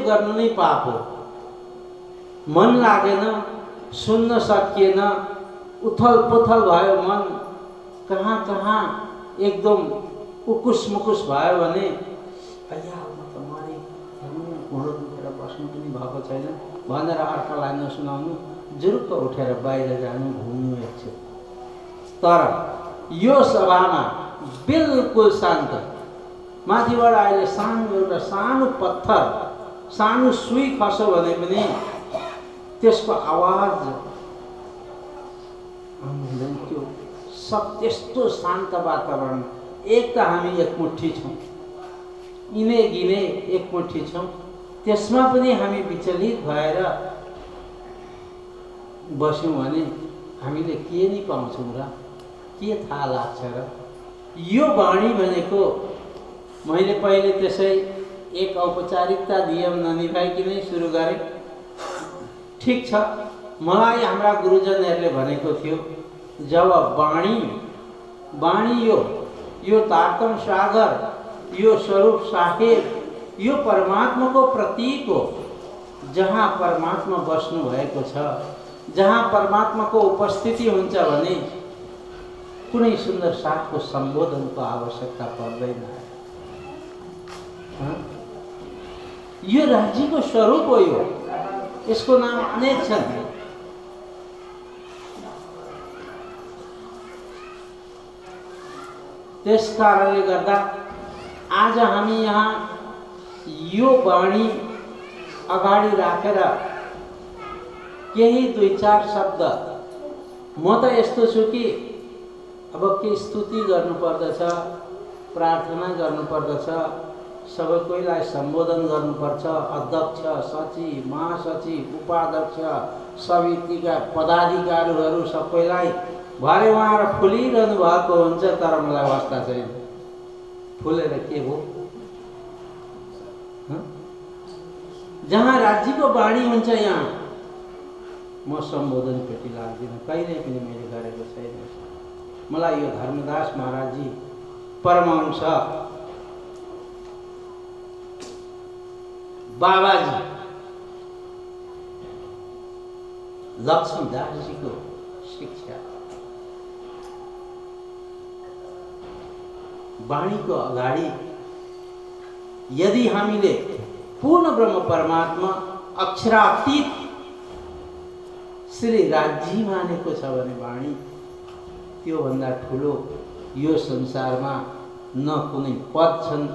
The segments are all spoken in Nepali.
गर्नु नै पाप हो। मन लागेन, सुन्न सकिएन, उथल पुथल भयो मन, कहाँ कहाँ एकदम उकुस मुकुस भयो भने अय्या म त मरे, घुँडो दुखेर बस्नु पनि भएको छैन भनेर अर्कालाई नसुनाउनु, जुरुक्क उठेर बाहिर जानु, घुम्नु एकछिन। तर यो सभामा बिल्कुल शान्त, माथिबाट अहिले सानो एउटा सानो पत्थर, सानो सुई खस्यो भने पनि त्यसको आवाज आउँदैन। त्यो सब त्यस्तो शान्त वातावरण। एक त हामी एकमुठी छौँ, इने गिने एकमुठी छौँ, त्यसमा पनि हामी विचलित भएर बस्यौँ भने हामीले के नि पाउँछौँ र, के थाहा लाग्छ र। यो वाणी भनेको मैले पहिले त्यसै एक औपचारिकता नियम ननिभाइकनै सुरु गरेँ। ठिक छ, मलाई हाम्रा गुरुजनहरूले भनेको थियो जब वाणी यो तारतम सागर, यो स्वरूप साहेब, यो परमात्मा को प्रतीक हो। जहाँ परमात्मा बस्नु भएको छ, जहाँ परमात्मा को उपस्थिति हुन्छ भने कुनै सुन्दर साथको सम्बोधनको आवश्यकता पर्दैन। यो राज्यको स्वरूप हो। यो यसको नाम अनेक छन्। त्यस कारणले गर्दा आज हामी यहाँ यो वाणी अगाडि राखेर केही दुई चार शब्द, म त यस्तो छु कि अब के स्तुति गर्नुपर्दछ, प्रार्थना गर्नुपर्दछ, सबै कोइलाई सम्बोधन गर्नुपर्छ। अध्यक्ष, सचिव, महासचिव, उपाध्यक्ष, समितिका पदाधिकारीहरू सबैलाई भरे उहाँहरू फुलिरहनु भएको हुन्छ, तर मलाई अवस्था छैन। फुलेर के हो? जहाँ राज्यको वाणी हुन्छ यहाँ म सम्बोधन पेटी लाग्दिनँ, कहिल्यै पनि मैले गरेको छैन। मलाई यो धर्मदास महाराजजी, परमहंस बाबाजी लक्ष्मीदासजीको शिक्षा, वाणीको अगाडि यदि हामीले पूर्ण ब्रह्म परमात्मा अक्षरातीत श्री राज्य मानेको छ भने वाणी त्योभन्दा ठुलो यो संसारमा न कुनै पद छन्,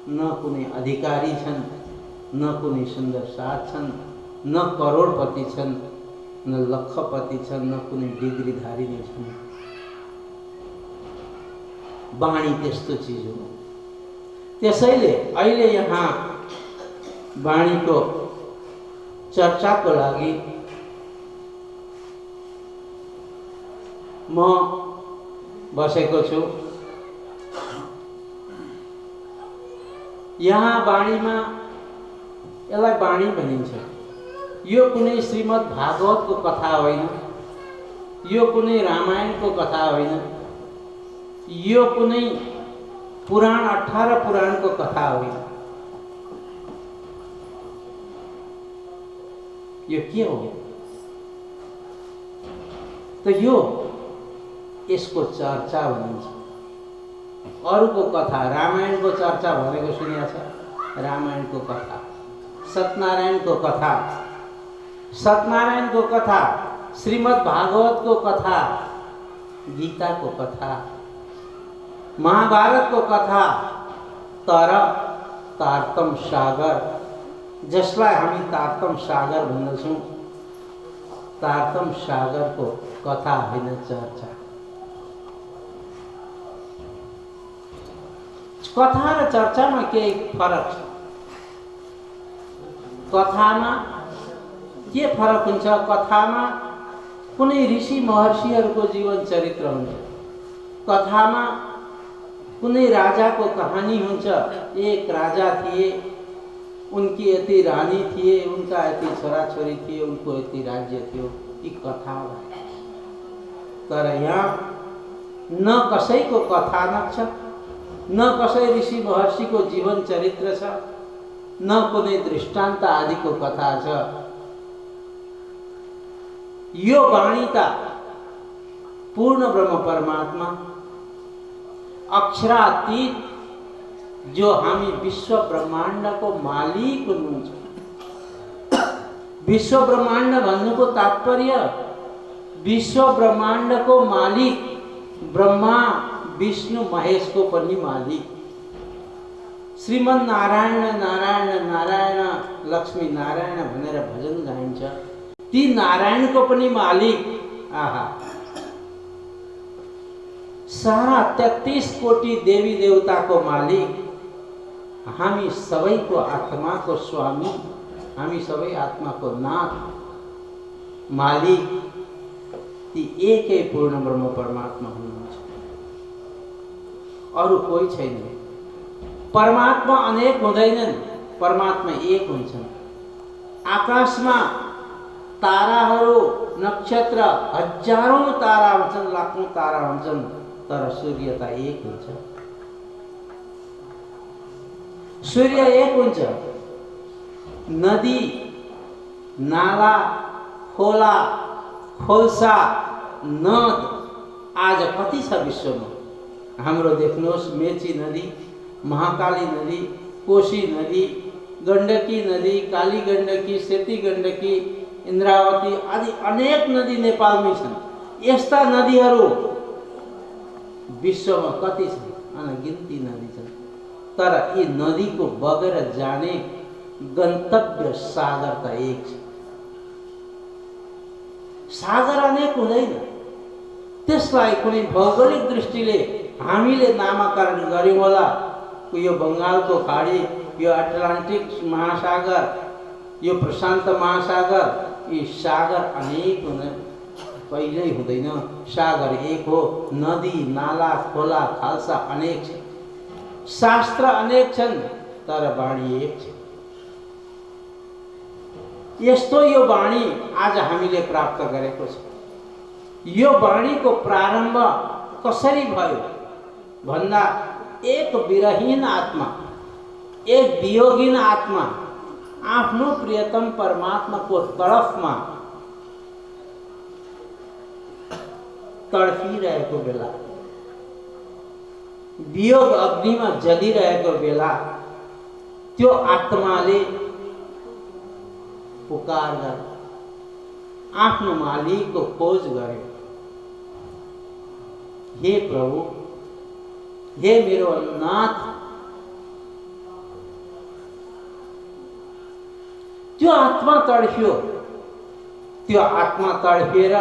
न कुनै अधिकारी छन्, न कुनै सुन्दर साथ छन्, न करोडपति छन्, न लखपति छन्, न कुनै डिग्रीधारी नै छन्। वाणी त्यस्तो चिज हो। त्यसैले अहिले यहाँ वाणीको चर्चाको लागि म बसेको छु। यहाँ वाणीमा, यसलाई वाणी भनिन्छ। यो कुनै श्रीमद् भागवतको कथा होइन, यो कुनै रामायणको कथा होइन, यो कुनै पुराण 18 पुराणको कथा होइन। यो के हो त? यो यसको चर्चा भनिन्छ। अरूको कथा, रामायणको चर्चा भनेको सुनेको छ? रामायणको कथा, सत्यनारायणको कथा, सत्यनारायणको कथा, श्रीमद् भागवतको कथा, गीताको कथा, महाभारतको कथा। तर तारतम सागर, जसलाई हामी तारतम सागर भन्दछौँ, तारतम सागरको कथा होइन, चर्चा। कथा र चर्चामा केही फरक छ। कथामा के फरक हुन्छ? कथामा कुनै ऋषि महर्षिहरूको जीवन चरित्र हुन्छ। कथामा कुनै राजाको कहानी हुन्छ। एक राजा थिए, उनकी यति रानी थिए, उनका यति छोराछोरी थिए, उनको यति राज्य थियो। यी कथा हो। तर यहाँ न कसैको कथानक छ, न कसै ऋषि महर्षिको जीवन चरित्र छ, न कुनै दृष्टान्त आदिको कथा छ। यो वाणी त पूर्ण ब्रह्म परमात्मा अक्षरातीत जो हामी विश्व ब्रह्माण्डको मालिक हुनुहुन्छ। विश्व ब्रह्माण्ड भन्नुको तात्पर्य विश्व ब्रह्माण्डको मालिक ब्रह्मा विष्णु महेशको पनि मालिक। श्रीमन नारायण नारायण नारायण लक्ष्मी नारायण भनेर भजन गाइन्छ। ती नारायणको पनि मालिक। आहा, सारा 33 कोटी देवी देवताको मालिक, हामी सबैको आत्माको स्वामी, हामी सबै आत्माको नाथ, मालिक ती एकै पूर्ण ब्रह्म परमात्मा हुनुहुन्छ। अरू कोही छैन। परमात्मा अनेक हुँदैनन्, परमात्मा एक हुन्छन्। आकाशमा ताराहरू नक्षत्र हजारौं तारा हुन्छन्, लाखौं तारा हुन्छन्, तर सूर्य त एक हुन्छ। सूर्य एक हुन्छ। नदी नाला खोला खोल्सा नद आज कति छ विश्वमा? हाम्रो देख्नुहोस्, मेची नदी, महाकाली नदी, कोशी नदी, गण्डकी नदी, काली गण्डकी, सेती गण्डकी, इन्द्रावती आदि अनेक नदी नेपालमै छन्। यस्ता नदीहरू विश्वमा कति छन्? अनगिन्ती नदी छन्। तर यी नदीको बगेर जाने गन्तव्य सागर त एक छ। सागर अनेक हुँदैन। त्यसलाई कुनै भौगोलिक दृष्टिले हामीले नामाकरण गर्यौं होला। यो बङ्गालको खाडी, यो अटलान्टिक महासागर, यो प्रशान्त महासागर, यी सागर अनेक हुँदैन, कहिल्यै हुँदैन। सागर एक हो। नदी नाला खोला खाल्सा अनेक छन्, शास्त्र अनेक छन्, तर वाणी एक छ। यस्तो यो वाणी आज हामीले प्राप्त गरेको छ। यो वाणीको प्रारम्भ कसरी भयो भन्दा, एक विरहीन आत्मा, एक वियोगीन आत्मा आफ्नो प्रियतम परमात्माको तर्फमा तडफिरहेको बेला, वियोग अग्निमा जलिरहेको बेला त्यो आत्माले पुकार गर्यो, आफ्नो मालिकको खोज गर्यो। हे प्रभु, हे मेरो नाथ, त्यो आत्मा तडफ्यो। त्यो आत्मा तडफिएर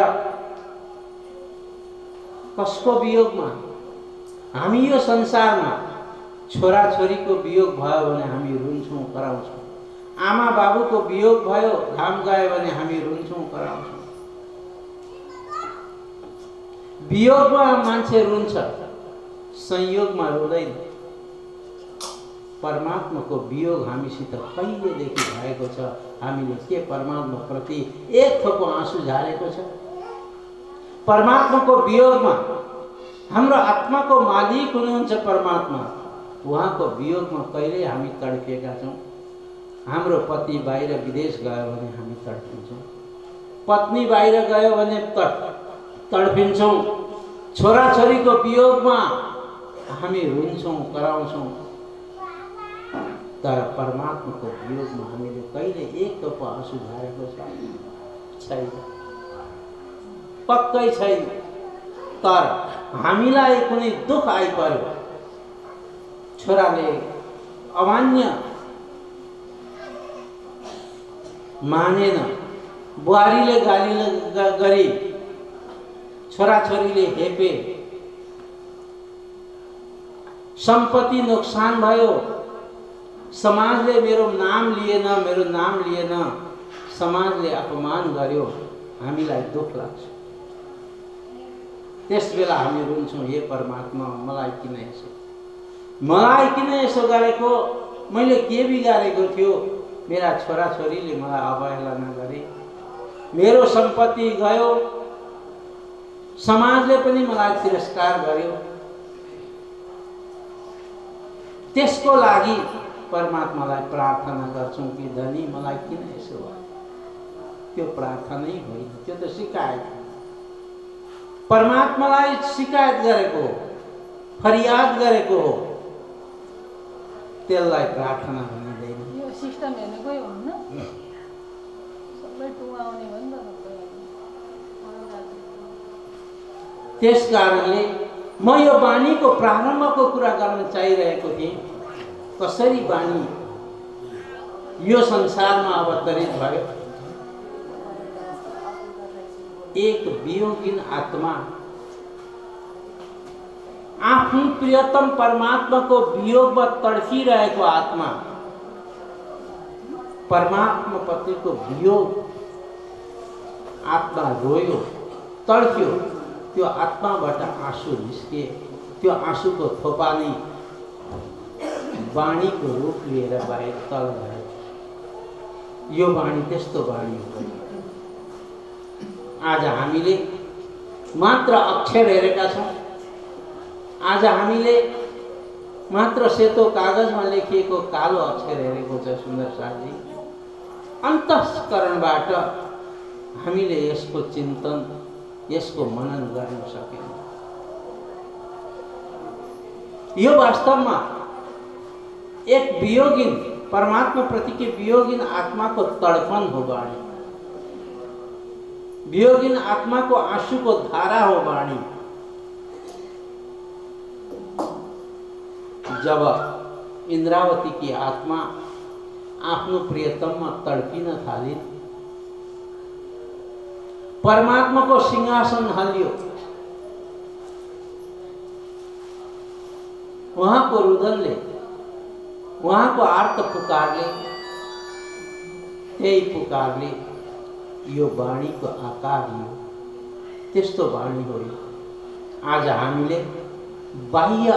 कसको वियोगमा? हामी यो संसारमा छोराछोरीको वियोग भयो भने हामी रुन्छौँ कराउँछौँ। आमा बाबुको वियोग भयो, धाम गयो भने हामी रुन्छौँ कराउँछौँ। वियोगमा मान्छे रुन्छ, संयोगमा रुँदैन। परमात्माको वियोग हामीसित कहिलेदेखि भएको छ? हामीले के परमात्मा प्रति एक थोपो आँसु झारेको छ? परमात्माको वियोगमा हाम्रो आत्माको मालिक हुनुहुन्छ परमात्मा, उहाँको वियोगमा कहिले हामी तडपिएका छौँ? हाम्रो पति बाहिर विदेश गयो भने हामी तडपिन्छौँ, पत्नी बाहिर गयो भने तडपिन्छौँ, छोराछोरीको वियोगमा हामी रुन्छौँ कराउँछौँ। तर परमात्माको वियोगमा हामीले कहिले एक टोपा आँसु झारेको छैन, पक्कै छैन। तर हामीलाई कुनै दुःख आइपर्यो, छोराले अमान्य मानेन, बुहारीले गाली गरी, छोराछोरीले हेपे, सम्पत्ति नोक्सान भयो, समाजले मेरो नाम लिएन, समाजले अपमान गर्यो, हामीलाई दुःख लाग्छ। त्यसबेला हामी रुन्छौँ, हे परमात्मा, मलाई किन यसो गरेको? मैले के बिगारेको थियो? मेरा छोराछोरीले मलाई अवहेलना गरे, मेरो सम्पत्ति गयो, समाजले पनि मलाई तिरस्कार गर्यो। त्यसको लागि परमात्मालाई प्रार्थना गर्छौँ कि धनी मलाई किन यसो भयो, त्यो प्रार्थनै होइन, त्यो त शिकायत। परमात्मालाई शिकायत गरेको हो, फरियाद गरेको हो, त्यसलाई प्रार्थना भनिँदैन। यो सिस्टम हेर्ने कोही हुन्न, सबै टुङ्गाउने भयो नि त। त्यस कारणले म यो वाणीको प्रारम्भको कुरा गर्न चाहिरहेको थिएँ। कसरी वाणी यो संसारमा अवतरित भयो। एक वियोगिन आत्मा, आफ्नो प्रियतम परमात्माको वियोगमा तडफिरहेको आत्मा, परमात्मा प्रतिको वियोग आत्मा रोयो, तडफ्यो। त्यो आत्माबाट आँसु निस्के, त्यो आँसुको थोपा नै वाणीको रूप लिएर बाहिर तल गयो। यो वाणी त्यस्तो वाणी हो। आज हामीले मात्र अक्षर हेरेका छौँ, आज हामीले मात्र सेतो कागजमा लेखिएको कालो अक्षर हेरेको छ। सुन्दर साथी, अन्तःकरणबाट हामीले यसको चिन्तन, यसको मनन गर्न सकेन। यो वास्तवमा एक वियोगिन, परमात्मा प्रतिको वियोगिन आत्माको तडफन हो वाणी। वियोगिन आत्माको आँसुको धारा हो वाणी। जब इंद्रावती की आत्मा आफ्नो प्रियतममा तडपिन थाली, परमात्माको सिंहासन हल्यो। उहाँको रुदनले, उहाँको आर्त पुकारले, त्यही पुकारले यो वाणीको आकार लियो। त्यस्तो वाणी हो। आज हामीले बाह्य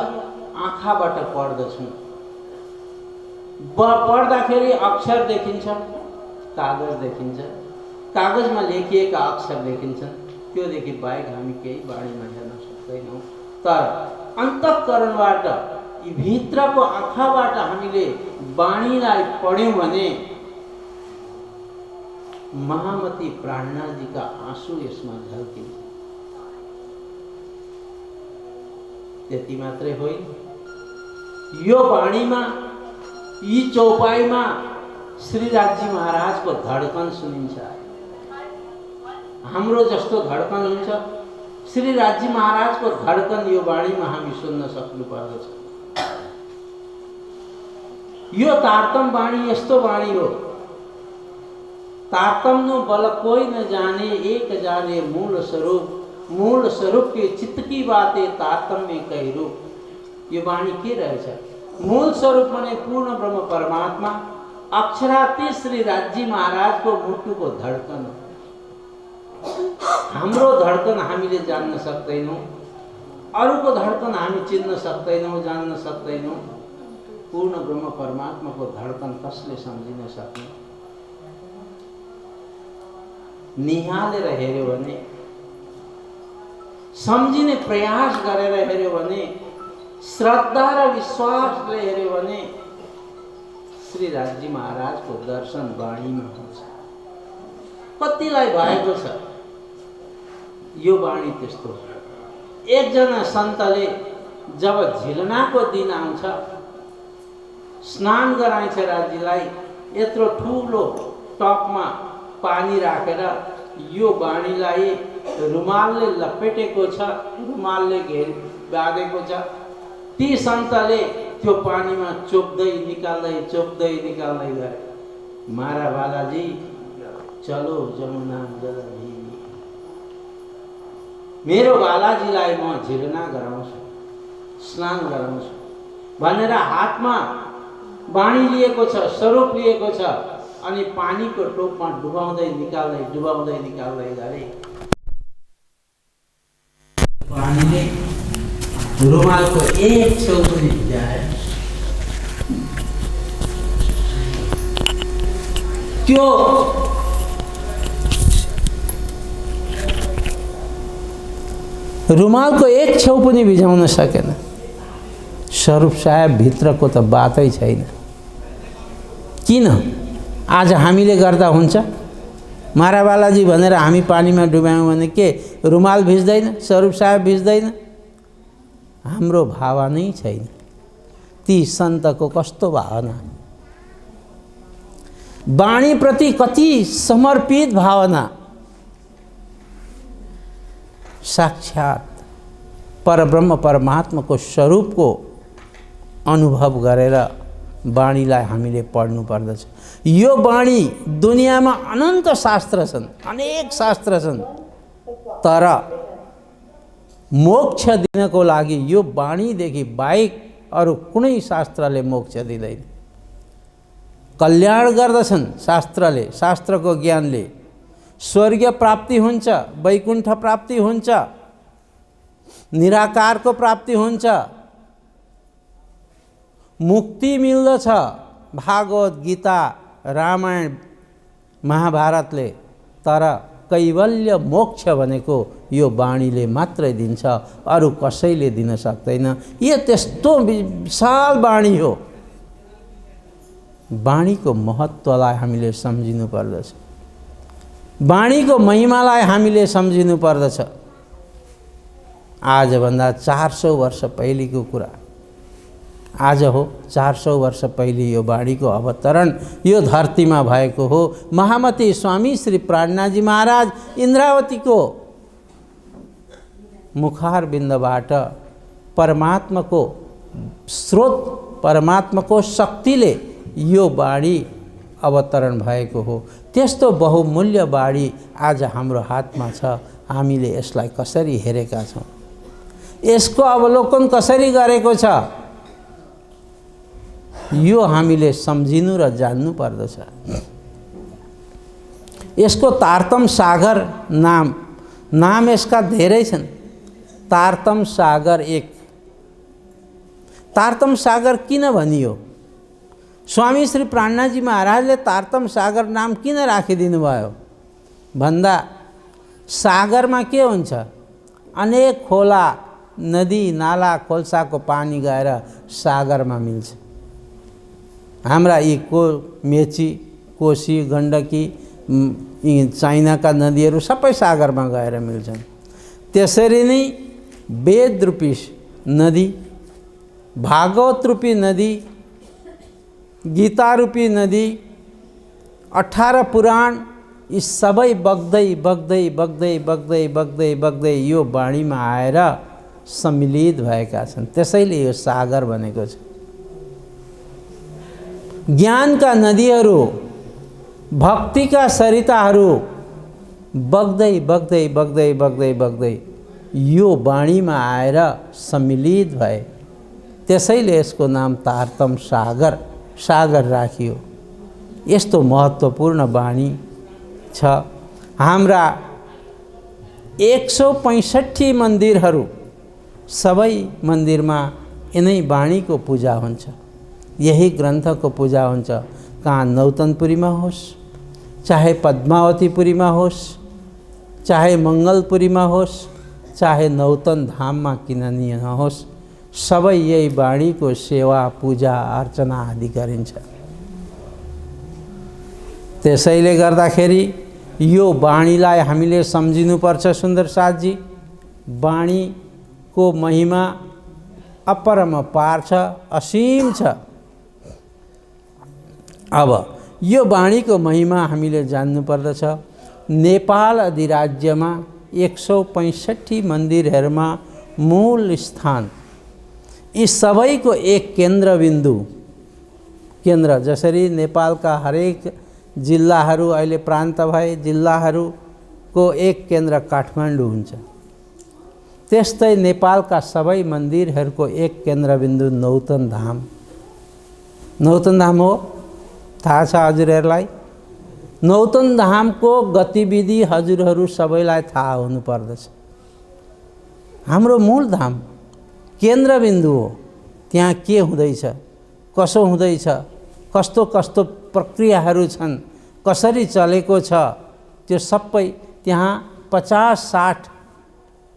आँखाबाट पढ्दछौँ। पढ्दाखेरि अक्षर देखिन्छ, कागज देखिन्छ, कागजमा लेखिएका अक्षर देखिन्छन्। त्योदेखि बाहेक हामी केही वाणीमा हेर्न सक्दैनौँ। तर अन्तःकरणबाट, यी भित्रको आँखाबाट हामीले वाणीलाई पढ्यौँ भने महामती प्राणनाथजीका आँसु यसमा झल्किन्छ। त्यति मात्रै होइन, यो वाणीमा, यी चौपाईमा श्रीराजजी महाराजको धडकन सुनिन्छ। हाम्रो जस्तो धडकन हुन्छ, श्रीराजजी महाराजको धडकन यो वाणीमा हामी सुन्न सक्नुपर्दछ। यो तारतम वाणी यस्तो वाणी हो। तारतम्नु बल कोई न जाने, एक जाने मूल स्वरूप, मूल स्वरूप के चित्त की बातें तारतम्य कही रूप। यो वाणी के रहेछ? मूल स्वरूप माने पूर्ण ब्रह्म परमात्मा, अक्षराती श्रीराजजी महाराजको मुटुको धडकन हो। हाम्रो धडकन हामीले जान्न सक्दैनौँ, अरूको धडकन हामी चिन्न सक्दैनौँ, जान्न सक्दैनौँ। पूर्ण ब्रह्म परमात्माको धडकन कसले सम्झिन सक्ने? निहालेर हेर्यो भने, सम्झिने प्रयास गरेर हेर्यो भने, श्रद्धा र विश्वासले हेर्यो भने श्रीराजजी महाराजको दर्शन वाणीमा हुन्छ। कतिलाई भएको छ यो वाणी त्यस्तो। एकजना सन्तले जब झिलनाको दिन आउँछ, स्नान गराइन्छ राजीलाई। यत्रो ठुलो टपमा पानी राखेर यो वाणीलाई रुमालले लपेटेको छ, रुमालले बाँधेको छ। ती सन्तले त्यो पानीमा चोप्दै निकाल्दै गए। मारा बालाजी चलो जमुना जलधी, मेरो बालाजीलाई म झिलना गराउँछु, स्नान गराउँछु भनेर हातमा वाणी लिएको छ, स्वरूप लिएको छ। अनि पानीको टोपमा डुबाउँदै निकाल्दै गरे। पानीले रुमालको एक छेउ पनि भिजाए। त्यो रुमालको एक छेउ पनि भिजाउन सकेन। स्वरूप साहेब भित्रको त बातै छैन। किन आज हामीले गर्दा हुन्छ? माराबालाजी भनेर हामी पानीमा डुबायौँ भने के रुमाल भिज्दैन? स्वरूप साहब भिज्दैन? हाम्रो भावनै छैन। ती सन्तको कस्तो भावना, वाणीप्रति कति समर्पित भावना। साक्षात परब्रह्म परमात्माको स्वरूपको अनुभव गरेर वाणीलाई हामीले पढ्नु पर्दछ। यो वाणी दुनियाँमा अनन्त शास्त्र छन्, अनेक शास्त्र छन्, तर मोक्ष दिनको लागि यो वाणीदेखि बाहेक अरू कुनै शास्त्रले मोक्ष दिँदैन। कल्याण गर्दछन् शास्त्रले, शास्त्रको ज्ञानले। स्वर्ग प्राप्ति हुन्छ, वैकुण्ठ प्राप्ति हुन्छ, निराकारको प्राप्ति हुन्छ, मुक्ति मिल्दछ। भागवत गीता रामायण महाभारतले, तर कैवल्य मोक्ष भनेको यो वाणीले मात्रै दिन्छ, अरू कसैले दिन सक्दैन। यो त्यस्तो विशाल वाणी हो। वाणीको महत्त्वलाई हामीले सम्झिनु पर्दछ, वाणीको महिमालाई हामीले सम्झिनु पर्दछ। आजभन्दा 400 वर्ष पहिलेको कुरा आज हो। 400 वर्ष पहिले यो वाणीको अवतरण यो धरतीमा भएको हो। महामती स्वामी श्री प्राणनाथजी महाराज इन्द्रावतीको मुखारबिन्दबाट परमात्माको स्रोत, परमात्माको शक्तिले यो वाणी अवतरण भएको हो। त्यस्तो बहुमूल्य वाणी आज हाम्रो हातमा छ। हामीले यसलाई कसरी हेरेका छौँ? यसको अवलोकन कसरी गरेको छ? यो हामीले सम्झिनु र जान्नु पर्दछ। यसको तारतम सागर नाम यसका धेरै छन्। तारतम सागर एक। तारतम सागर किन भनियो? स्वामी श्री प्राणनाथजी महाराजले तारतम सागर नाम किन राखिदिनु भयो भन्दा, सागरमा के हुन्छ? अनेक खोला, नदी, नाला, खोल्साको पानी गएर सागरमा मिल्छ। हाम्रा यी मेची, कोशी, गण्डकी, चाइनाका नदीहरू सबै सागरमा गएर मिल्छन्। त्यसरी नै वेद रूपी नदी, भागवत रूपी नदी, गीता रूपी नदी, 18 पुराण, यी सबै बग्दै बग्दै बग्दै बग्दै बग्दै बग्दै यो वाणीमा आएर सम्मिलित भएका छन्। त्यसैले यो सागर भनेको छ। ज्ञानका नदीहरू, भक्तिका सरिताहरू बग्दै बग्दै बग्दै बग्दै बग्दै यो वाणीमा आएर सम्मिलित भए। त्यसैले यसको नाम तारतम सागर राखियो। यस्तो महत्त्वपूर्ण वाणी छ। हाम्रा 165 मन्दिरहरू, सबै मन्दिरमा यिनै वाणीको पूजा हुन्छ, यही ग्रन्थको पूजा हुन्छ। कहाँ नौतनपुरीमा होस्, चाहे पद्मावतीपुरीमा होस्, चाहे मङ्गलपुरीमा होस्, चाहे नौतन धाममा किन नहोस्, सबै यही वाणीको सेवा, पूजा, अर्चना आदि गरिन्छ। त्यसैले गर्दाखेरि यो वाणीलाई हामीले सम्झिनुपर्छ। सुन्दर साथजी, वाणीको महिमा अपरम्पार छ, असीम छ। अब यो वाणीको महिमा हामीले जान्नु पर्दछ। नेपाल अधिराज्यमा 165 मन्दिरहरूमा मूल स्थान, यी सबैको एक केन्द्रबिन्दु, केन्द्र जसरी नेपालका हरेक जिल्लाहरू अहिले प्रान्त भए, जिल्लाहरूको एक केन्द्र काठमाडौँ हुन्छ, त्यस्तै नेपालका सबै मन्दिरहरूको एक केन्द्रबिन्दु नौतन धाम। नौतन धाम हो, थाहा छ हजुरहरूलाई? नौतन धामको गतिविधि हजुरहरू सबैलाई थाहा हुनुपर्दछ। हाम्रो मूल धाम केन्द्रबिन्दु हो। त्यहाँ के हुँदैछ, कसो हुँदैछ, कस्तो कस्तो प्रक्रियाहरू छन्, कसरी चलेको छ, त्यो सबै त्यहाँ 50-60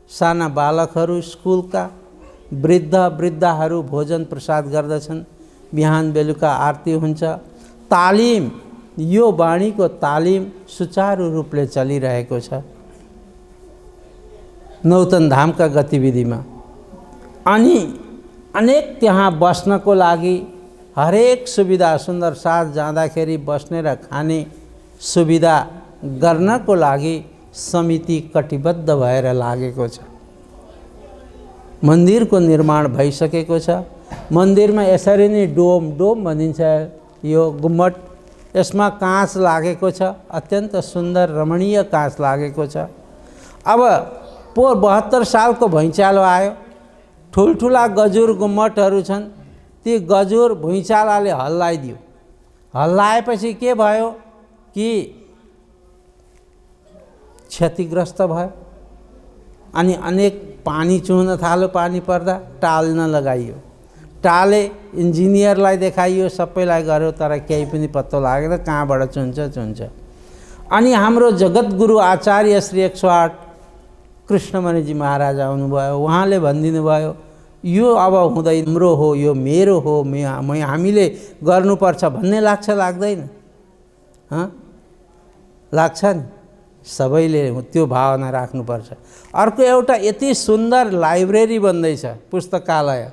साना बालकहरू, स्कुलका वृद्धहरू भोजन प्रसाद गर्दछन्। बिहान बेलुका आरती हुन्छ। तालिम, यो वाणीको तालिम सुचारू रूपले चलिरहेको छ नौतन धामका गतिविधिमा। अनि अनेक त्यहाँ बस्नको लागि हरेक सुविधा, सुन्दर साथ जाँदाखेरि बस्ने र खाने सुविधा गर्नको लागि समिति कटिबद्ध भएर लागेको छ। मन्दिरको निर्माण भइसकेको छ। मन्दिरमा यसरी नै डोम भनिन्छ यो गुम्बट, यसमा काँच लागेको छ, अत्यन्त सुन्दर रमणीय काँच लागेको छ। अब 72 सालको भुइँचालो आयो, ठुल्ठुला गजुर गुम्बटहरू छन्, ती गजुर भुइँचालोले हल्लाइदियो। हल्लाएपछि के भयो कि क्षतिग्रस्त भयो। अनि अनेक पानी चुहन थाल्यो, पानी पर्दा टाल्न लगाइयो। टाले, इन्जिनियरलाई देखाइयो, सबैलाई गर्यो, तर केही पनि पत्तो लागेन कहाँबाट चुन्छ। अनि हाम्रो जगतगुरु आचार्य श्री 108 कृष्णमणिजी महाराज आउनुभयो। उहाँले भनिदिनु भयो यो अब हुँदैन, हाम्रो हो, यो मेरो हो, हामीले गर्नुपर्छ भन्ने लाग्छ लाग्दैन? लाग्छ नि? सबैले त्यो भावना राख्नुपर्छ। अर्को एउटा यति सुन्दर लाइब्रेरी बन्दैछ, पुस्तकालय,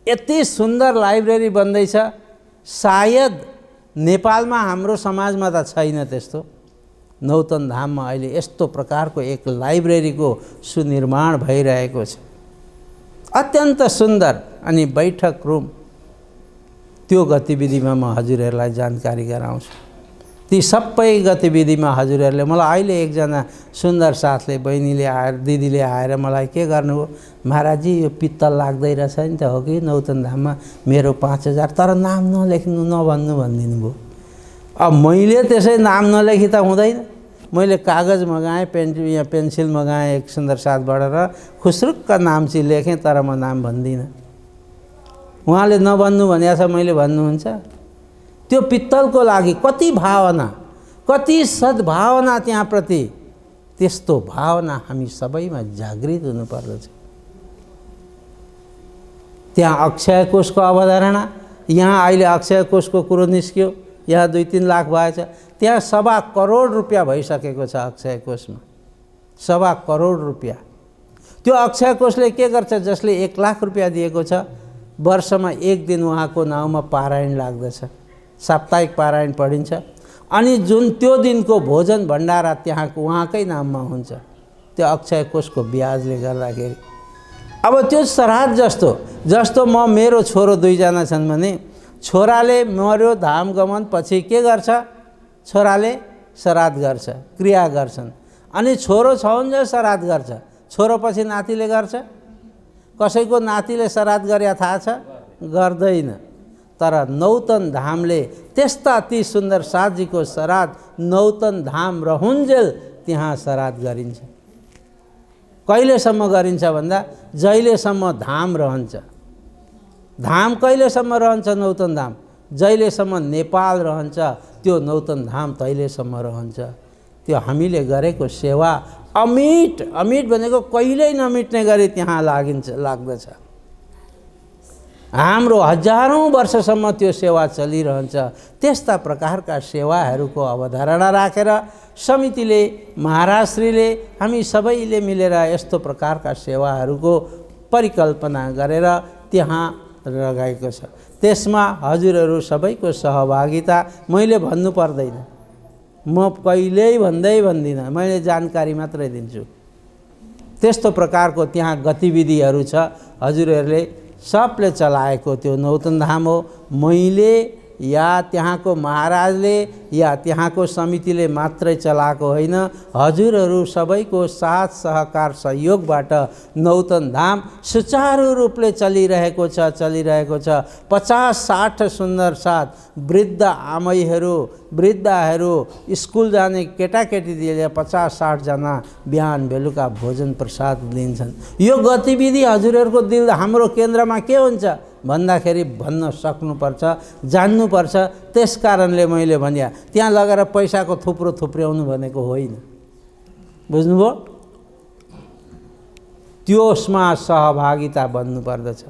यति सुन्दर लाइब्रेरी बन्दैछ, सायद नेपालमा हाम्रो समाजमा त छैन त्यस्तो। नौतन धाममा अहिले यस्तो प्रकारको एक लाइब्रेरीको सुनिर्माण भइरहेको छ, अत्यन्त सुन्दर। अनि बैठक रुम, त्यो गतिविधिमा म हजुरहरूलाई जानकारी गराउँछु। ती सबै गतिविधिमा हजुरहरूले मलाई अहिले एकजना सुन्दर साथले, बहिनीले आएर, दिदीले आएर मलाई के गर्नुभयो, महाराजजी यो पित्तल लाग्दै रहेछ नि त, हो कि नौतन धाममा मेरो 5000, तर नाम नलेख्नु, नभन्नु भनिदिनु भयो। अब मैले त्यसै नाम नलेखी त हुँदैन। मैले कागज मगाएँ, पेन्सिल मगाएँ एक सुन्दर साथबाट र खुसरुक्क नाम चाहिँ लेखेँ, तर म नाम भन्दिनँ। उहाँले नभन्नु भनेको छ, मैले भन्नुहुन्छ? त्यो पित्तलको लागि कति भावना, कति सद्भावना त्यहाँप्रति, त्यस्तो भावना हामी सबैमा जागृत हुनुपर्दछ। त्यहाँ अक्षय कोषको अवधारणा, यहाँ अहिले अक्षय कोषको कुरो निस्क्यो, यहाँ 2-3 लाख भएछ, त्यहाँ 1.25 करोड रुपियाँ भइसकेको छ अक्षय कोषमा, 1.25 करोड रुपियाँ। त्यो अक्षय कोषले के गर्छ, जसले 1 लाख रुपियाँ दिएको छ, वर्षमा 1 दिन उहाँको नाउँमा पारायण लाग्दछ, साप्ताहिक पारायण पढिन्छ। अनि जुन त्यो दिनको भोजन भण्डारा त्यहाँको उहाँकै नाममा हुन्छ, त्यो अक्षय कोषको ब्याजले गर्दाखेरि। अब त्यो श्राद्ध जस्तो म, मेरो छोरो 2 जना छन् भने छोराले मर्यो, धाम गमन पछि के गर्छ, छोराले श्राद्ध गर्छ, क्रिया गर्छन्। अनि छोरो छौन्जेल श्राद्ध गर्छ, छोरो पछि नातिले गर्छ। कसैको नातिले श्राद्ध गरे थाहा छ? गर्दैन। तर नौतन धामले त्यस्ता अति सुन्दर साथजीको श्राद्ध नौतन धाम रहुन्जेल त्यहाँ श्राद्ध गरिन्छ। कहिलेसम्म गरिन्छ भन्दा जहिलेसम्म धाम रहन्छ। धाम कहिलेसम्म रहन्छ? नौतन धाम जहिलेसम्म नेपाल रहन्छ, त्यो नौतन धाम तहिलेसम्म रहन्छ। त्यो हामीले गरेको सेवा अमिट भनेको कहिल्यै नमिट्ने गरी त्यहाँ लाग्दछ। हाम्रो हजारौं वर्षसम्म त्यो सेवा चलिरहन्छ। त्यस्ता प्रकारका सेवाहरूको अवधारणा राखेर समितिले, महाराजश्रीले, हामी सबैले मिलेर यस्तो प्रकारका सेवाहरूको परिकल्पना गरेर त्यहाँ लगाएको छ। त्यसमा हजुरहरू सबैको सहभागिता मैले भन्नु पर्दैन, म कहिल्यै भन्दिनँ, मैले जानकारी मात्रै दिन्छु। त्यस्तो प्रकारको त्यहाँ गतिविधिहरू छ, हजुरहरूले सबले चलाएको त्यो नौतन धाम हो। मैले या त्यहाँको महाराजले या त्यहाँको समितिले मात्रै चलाएको होइन, हजुरहरू सबैको साथ सहकार सहयोगबाट नौतन धाम सुचारू रूपले चलिरहेको छ। 50-60 सुन्दर साथ वृद्ध आमैहरू, वृद्धाहरू, स्कुल जाने केटाकेटीले 50-60 जना बिहान बेलुका भोजन प्रसाद दिन्छन्। यो गतिविधि हजुरहरूको दिल हाम्रो केन्द्रमा के हुन्छ भन्दाखेरि भन्न सक्नुपर्छ, जान्नुपर्छ। त्यसकारणले मैले भने त्यहाँ लगेर पैसाको थुप्रो थुप्र्याउनु भनेको होइन, बुझ्नुभयो? त्यसमा सहभागिता बन्नुपर्दछ।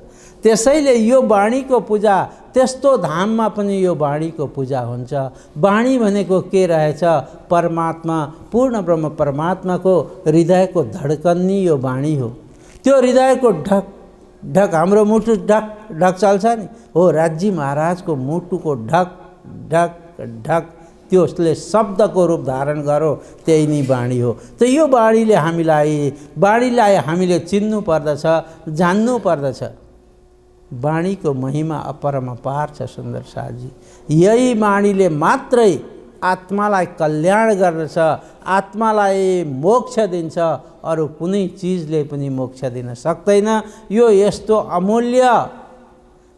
त्यसैले यो वाणीको पूजा त्यस्तो धाममा पनि यो वाणीको पूजा हुन्छ। वाणी भनेको के रहेछ? परमात्मा, पूर्ण ब्रह्म परमात्माको हृदयको धड्कन नि यो वाणी हो। त्यो हृदयको ढक ढक, हाम्रो मुटु ढक ढक चल्छ नि, हो राज्य महाराजको मुटुको ढक ढक ढक, त्यसले शब्दको रूप धारण गरो, त्यही नै वाणी हो। त यो वाणीलाई हामीले चिन्नु पर्दछ, जान्नु पर्दछ। वाणीको महिमा अपरम्पार छ सुन्दर साथजी। यही वाणीले मात्रै आत्मालाई कल्याण गर्दछ, आत्मालाई मोक्ष दिन्छ, अरू कुनै चिजले पनि मोक्ष दिन सक्दैन। यो यस्तो अमूल्य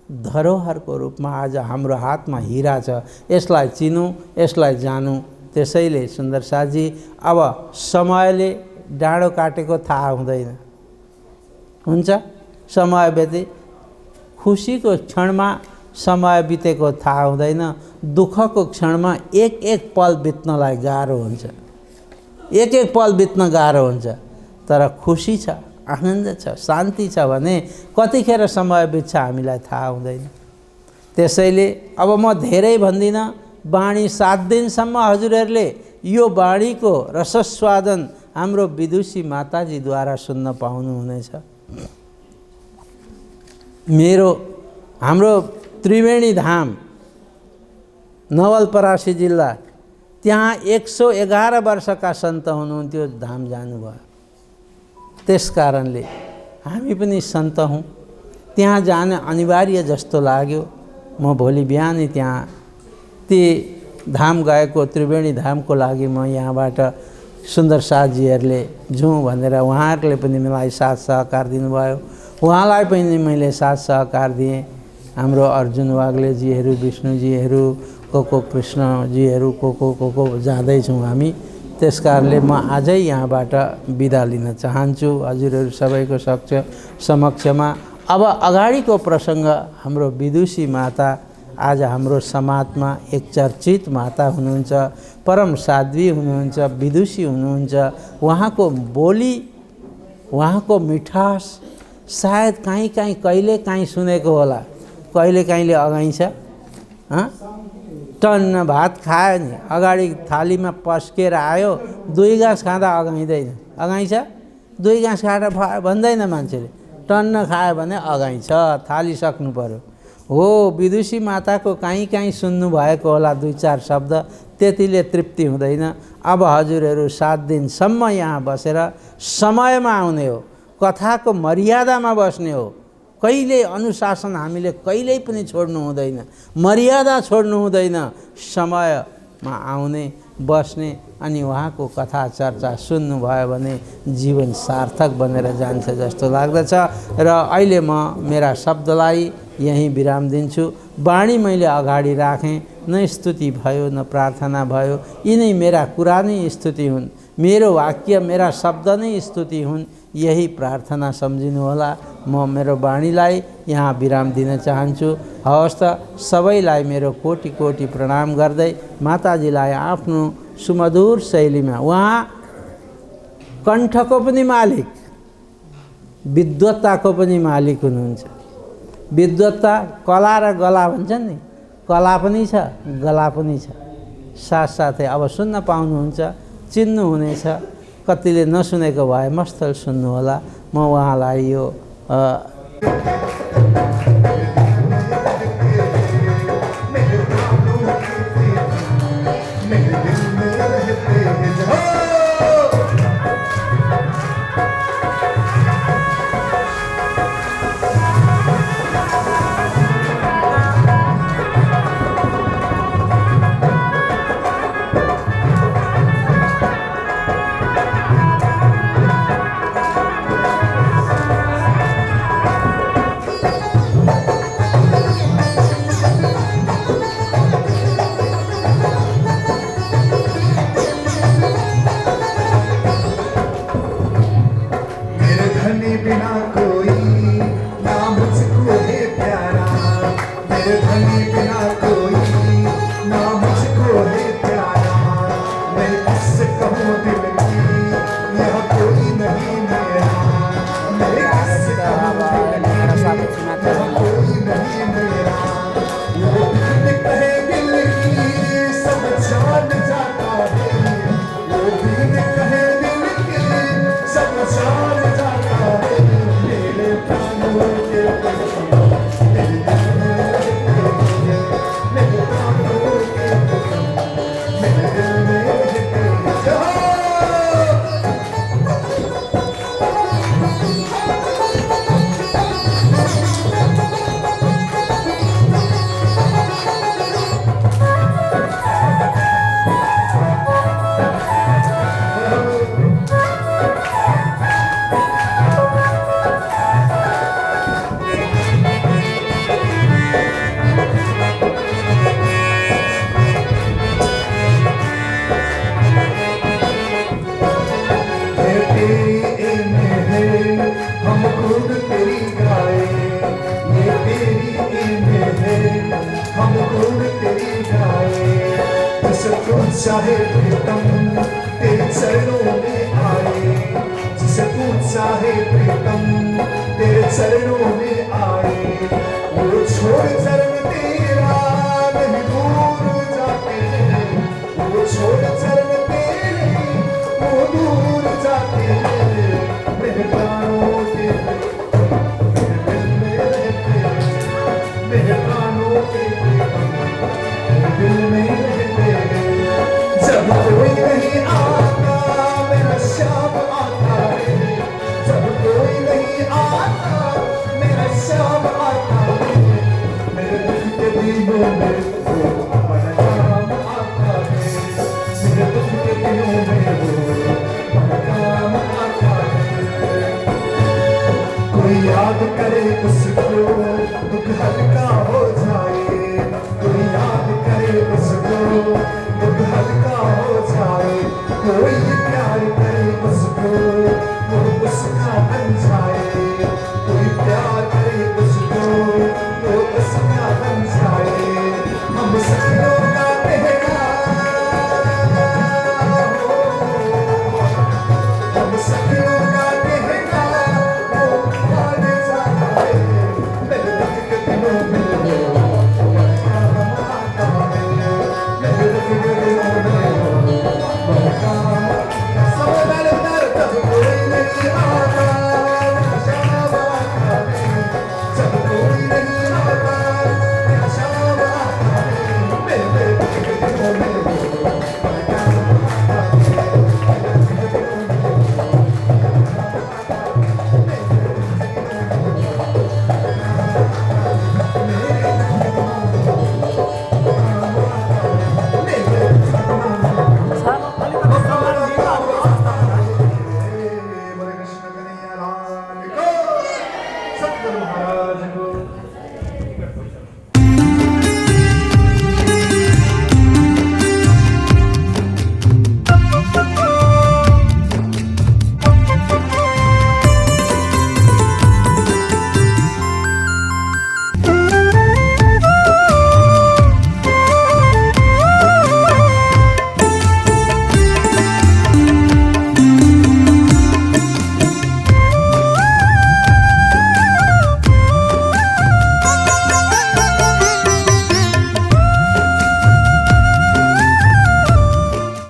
धरोहरको रूपमा आज हाम्रो हातमा हीरा छ। यसलाई चिनौँ, यसलाई जानौँ। त्यसैले सुन्दर साथजी, अब समयले डाँडो काटेको थाहा हुँदैन, हुन्छ? समय बिते, खुसीको क्षणमा समय बितेको थाहा हुँदैन, दुःखको क्षणमा एक एक पल बित्नलाई गाह्रो हुन्छ, एक एक पल बित्न गाह्रो हुन्छ। तर खुसी छ, आनन्द छ, शान्ति छ भने कतिखेर समय बित्छ हामीलाई थाहा हुँदैन। त्यसैले अब म धेरै भन्दिनँ, वाणी 7 दिनसम्म हजुरहरूले यो वाणीको रसस्वादन हाम्रो विदुषी माताजीद्वारा सुन्न पाउनुहुनेछ। हाम्रो त्रिवेणी धाम नवलपरासी जिल्ला, त्यहाँ 111 वर्षका सन्त हुनुहुन्थ्यो, धाम जानुभयो। त्यस कारणले हामी पनि सन्त हौँ, त्यहाँ जान अनिवार्य जस्तो लाग्यो। म भोलि बिहानै त्यहाँ ती धाम गएको, त्रिवेणी धामको लागि म यहाँबाट सुन्दर साथजीहरूले जाउँ भनेर उहाँहरूले पनि मलाई साथ सहकार दिनुभयो। उहाँलाई पनि मैले साथ सहकार दिएँ। हाम्रो अर्जुन वाग्लेजीहरू, विष्णुजीहरू, को कृष्णजीहरू, को जाँदैछौँ हामी। त्यस कारणले म आजै यहाँबाट बिदा लिन चाहन्छु हजुरहरू सबैको समक्षमा। अब अगाडिको प्रसङ्ग, हाम्रो विदुषी माता आज हाम्रो समाजमा एक चर्चित माता हुनुहुन्छ, परम साध्वी हुनुहुन्छ, विदुषी हुनुहुन्छ। उहाँको बोली, उहाँको मिठास सायद कहीँ कहिले काहीँ सुनेको होला, कहिले काहीँले अगाइन्छ। टन्न भात खायो नि, अगाडि थालीमा पस्केर आयो, 2 गाँस खाँदा अगाइँदैन, अगाइन्छ? 2 गाँस खाएर भन्दैन मान्छेले, टन्न खायो भने अगाइन्छ, थाली सक्नु पर्यो। हो, विदुषी माताको काहीँ सुन्नु भएको होला 2-4 शब्द, त्यतिले तृप्ति हुँदैन। अब हजुरहरू 7 दिनसम्म यहाँ बसेर समयमा आउने हो, कथाको मर्यादामा बस्ने हो। कहिले अनुशासन हामीले कहिल्यै पनि छोड्नु हुँदैन, मर्यादा छोड्नु हुँदैन। समयमा आउने, बस्ने अनि उहाँको कथा चर्चा सुन्नुभयो भने जीवन सार्थक बनेर जान्छ जस्तो लाग्दछ। र अहिले म मेरा शब्दलाई यहीँ विराम दिन्छु। वाणी मैले अगाडि राखेँ, न स्तुति भयो न प्रार्थना भयो, यिनै मेरा कुरा नै स्तुति हुन्, मेरो वाक्य, मेरा शब्द नै स्तुति हुन्। यही प्रार्थना सम्झिनु होला। म मेरो वाणीलाई यहाँ विराम दिन चाहन्छु। हवस् त, सबैलाई मेरो कोटि कोटि प्रणाम गर्दै माताजीलाई आफ्नो सुमधुर शैलीमा, उहाँ कण्ठको पनि मालिक, विद्वत्ताको पनि मालिक हुनुहुन्छ। विद्वत्ता, कला र गला भन्छन् नि, कला पनि छ, गला पनि छ। साथसाथै अब सुन्न पाउनुहुन्छ, चिन्नुहुनेछ। कतिले नसुनेको भए मस्तल सुन्नु होला। म उहाँलाई यो चाहे प्रीतम तेरे चरणों में आए, जिसे तू चाहे प्रीतम तेरे चरणों में आए, वो छोड़